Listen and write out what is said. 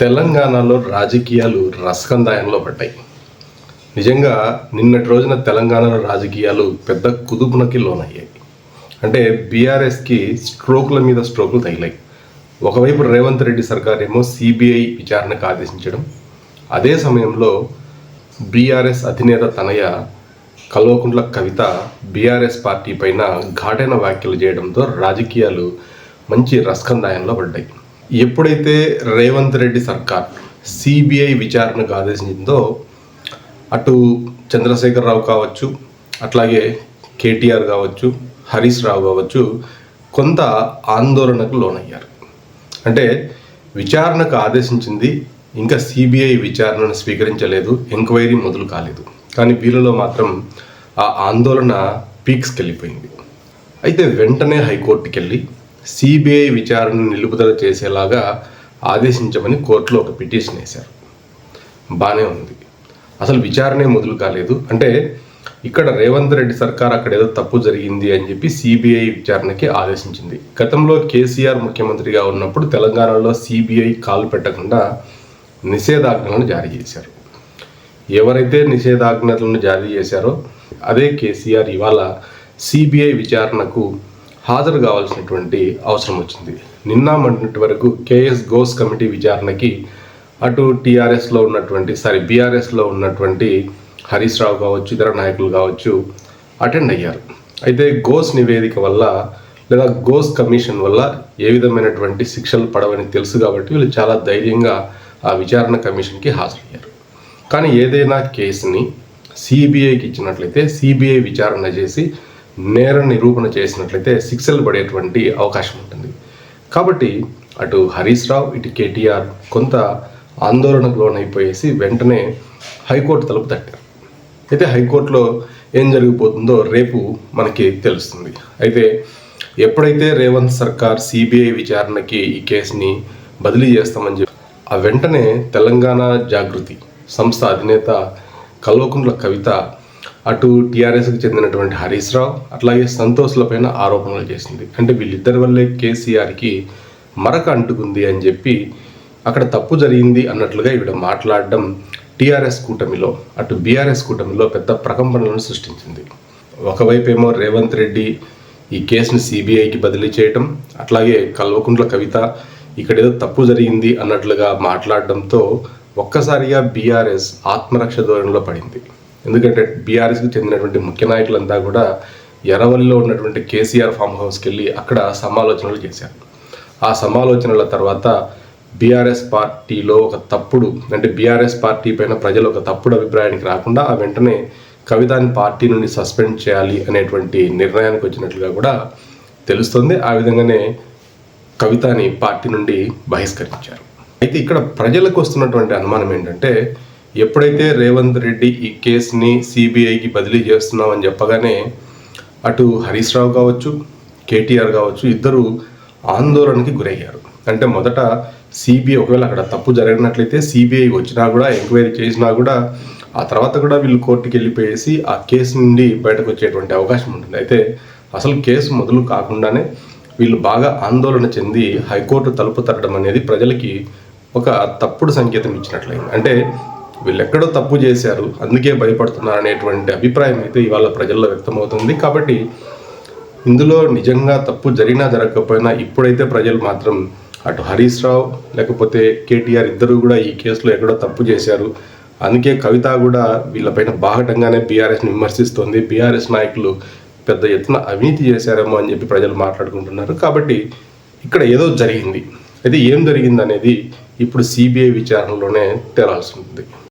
తెలంగాణలో రాజకీయాలు రసకందాయంలో పడ్డాయి. నిజంగా నిన్నటి రోజున తెలంగాణలో రాజకీయాలు పెద్ద కుదుపునకి లోనయ్యాయి. అంటే బీఆర్ఎస్కి స్ట్రోకుల మీద స్ట్రోకులు తగిలాయి. ఒకవైపు రేవంత్ రెడ్డి సర్కార్ ఏమో సిబిఐ విచారణకు ఆదేశించడం, అదే సమయంలో బీఆర్ఎస్ అధినేత తనయ కల్వకుంట్ల కవిత బీఆర్ఎస్ పార్టీ పైన ఘాటైన వ్యాఖ్యలు చేయడంతో రాజకీయాలు మంచి రసకందాయంలో పడ్డాయి. ఎప్పుడైతే రేవంత్ రెడ్డి సర్కార్ సిబిఐ విచారణకు ఆదేశించిందో అటు చంద్రశేఖరరావు కావచ్చు, అట్లాగే కేటీఆర్ కావచ్చు, హరీష్ రావు కావచ్చు కొంత ఆందోళనకు లోనయ్యారు. అంటే విచారణకు ఆదేశించింది, ఇంకా సిబిఐ విచారణను స్వీకరించలేదు, ఎంక్వైరీ మొదలు కాలేదు. కానీ వీళ్ళలో మాత్రం ఆ ఆందోళన పీక్స్కి వెళ్ళిపోయింది. అయితే వెంటనే హైకోర్టుకి వెళ్ళి సిబిఐ విచారణను నిలుపుదల చేసేలాగా ఆదేశించమని కోర్టులో ఒక పిటిషన్ వేశారు. బాగానే ఉంది, అసలు విచారణే మొదలు కాలేదు. అంటే ఇక్కడ రేవంత్ రెడ్డి సర్కార్ అక్కడ ఏదో తప్పు జరిగింది అని చెప్పి సిబిఐ విచారణకి ఆదేశించింది. గతంలో కేసీఆర్ ముఖ్యమంత్రిగా ఉన్నప్పుడు తెలంగాణలో సిబిఐ కాలు పెట్టకుండా నిషేధాజ్ఞలను జారీ చేశారు. ఎవరైతే నిషేధాజ్ఞలను జారీ చేశారో అదే కేసీఆర్ ఇవాళ సిబిఐ విచారణకు హాజరు కావాల్సినటువంటి అవసరం వచ్చింది. నిన్న మొన్నటి వరకు కేఎస్ ఘోష్ కమిటీ విచారణకి అటు బీఆర్ఎస్లో ఉన్నటువంటి హరీష్ రావు కావచ్చు, ఇతర నాయకులు కావచ్చు అటెండ్ అయ్యారు. అయితే ఘోష్ నివేదిక వల్ల లేదా ఘోష్ కమిషన్ వల్ల ఏ విధమైనటువంటి శిక్షలు పడవని తెలుసు కాబట్టి వీళ్ళు చాలా ధైర్యంగా ఆ విచారణ కమిషన్కి హాజరయ్యారు. కానీ ఏదైనా కేసుని సిబిఐకి ఇచ్చినట్లయితే సిబిఐ విచారణ చేసి నేర నిరూపణ చేసినట్లయితే శిక్షలు పడేటువంటి అవకాశం ఉంటుంది. కాబట్టి అటు హరీష్ రావు, ఇటు కేటీఆర్ కొంత ఆందోళనకు లోనైపోయేసి వెంటనే హైకోర్టు తలుపు తట్టారు. అయితే హైకోర్టులో ఏం జరిగిపోతుందో రేపు మనకి తెలుస్తుంది. అయితే ఎప్పుడైతే రేవంత్ సర్కార్ సిబిఐ విచారణకి ఈ కేసుని బదిలీ చేస్తామని చెప్పి ఆ వెంటనే తెలంగాణ జాగృతి సంస్థ అధినేత కల్వకుంట్ల కవిత అటు టీఆర్ఎస్కి చెందినటువంటి హరీష్ రావు అట్లాగే సంతోష్లపైన ఆరోపణలు చేసింది. అంటే వీళ్ళిద్దరి వల్లే కేసీఆర్కి మరక అంటుకుంది అని చెప్పి అక్కడ తప్పు జరిగింది అన్నట్లుగా ఈవిడ మాట్లాడడం టీఆర్ఎస్ కూటమిలో అటు బీఆర్ఎస్ కూటమిలో పెద్ద ప్రకంపనలను సృష్టించింది. ఒకవైపు ఏమో రేవంత్ రెడ్డి ఈ కేసును సిబిఐకి బదిలీ చేయటం, అట్లాగే కల్వకుంట్ల కవిత ఇక్కడ ఏదో తప్పు జరిగింది అన్నట్లుగా మాట్లాడడంతో ఒక్కసారిగా బీఆర్ఎస్ ఆత్మరక్ష ధోరణిలో పడింది. ఎందుకంటే బీఆర్ఎస్కి చెందినటువంటి ముఖ్య నాయకులంతా కూడా ఎర్రవల్లిలో ఉన్నటువంటి కేసీఆర్ ఫామ్ హౌస్కి వెళ్ళి అక్కడ సమాలోచనలు చేశారు. ఆ సమాలోచనల తర్వాత బీఆర్ఎస్ పార్టీలో బీఆర్ఎస్ పార్టీ పైన ప్రజలు ఒక తప్పుడు అభిప్రాయానికి రాకుండా ఆ వెంటనే కవితని పార్టీ నుండి సస్పెండ్ చేయాలి అనేటువంటి నిర్ణయానికి వచ్చినట్లుగా కూడా తెలుస్తుంది. ఆ విధంగానే కవితని పార్టీ నుండి బహిష్కరించారు. అయితే ఇక్కడ ప్రజలకు వస్తున్నటువంటి అనుమానం ఏంటంటే, ఎప్పుడైతే రేవంత్ రెడ్డి ఈ కేసుని సిబిఐకి బదిలీ చేస్తున్నామని చెప్పగానే అటు హరీష్ రావు కావచ్చు, కేటీఆర్ కావచ్చు ఇద్దరు ఆందోళనకి గురయ్యారు. అంటే మొదట సిబిఐ ఒకవేళ అక్కడ తప్పు జరిగినట్లయితే సిబిఐ వచ్చినా కూడా ఎంక్వైరీ చేసినా కూడా ఆ తర్వాత కూడా వీళ్ళు కోర్టుకి వెళ్ళిపోయేసి ఆ కేసు నుండి బయటకు వచ్చేటువంటి అవకాశం ఉంటుంది. అయితే అసలు కేసు మొదలు కాకుండానే వీళ్ళు బాగా ఆందోళన చెంది హైకోర్టు తలుపు తట్టడం అనేది ప్రజలకి ఒక తప్పుడు సంకేతం ఇచ్చినట్లయింది. అంటే వీళ్ళు ఎక్కడో తప్పు చేశారు అందుకే భయపడుతున్నారు అనేటువంటి అభిప్రాయం అయితే ఇవాళ ప్రజల్లో వ్యక్తమవుతుంది. కాబట్టి ఇందులో నిజంగా తప్పు జరిగినా జరగకపోయినా ఇప్పుడైతే ప్రజలు మాత్రం అటు హరీష్ రావు లేకపోతే కేటీఆర్ ఇద్దరు కూడా ఈ కేసులో ఎక్కడో తప్పు చేశారు, అందుకే కవిత కూడా వీళ్ళపైన బాహటంగానే బీఆర్ఎస్ని విమర్శిస్తోంది, బీఆర్ఎస్ నాయకులు పెద్ద ఎత్తున అవినీతి చేశారేమో అని చెప్పి ప్రజలు మాట్లాడుకుంటున్నారు. కాబట్టి ఇక్కడ ఏదో జరిగింది. అయితే ఏం జరిగింది అనేది ఇప్పుడు సిబిఐ విచారణలోనే తేలాల్సి ఉంటుంది.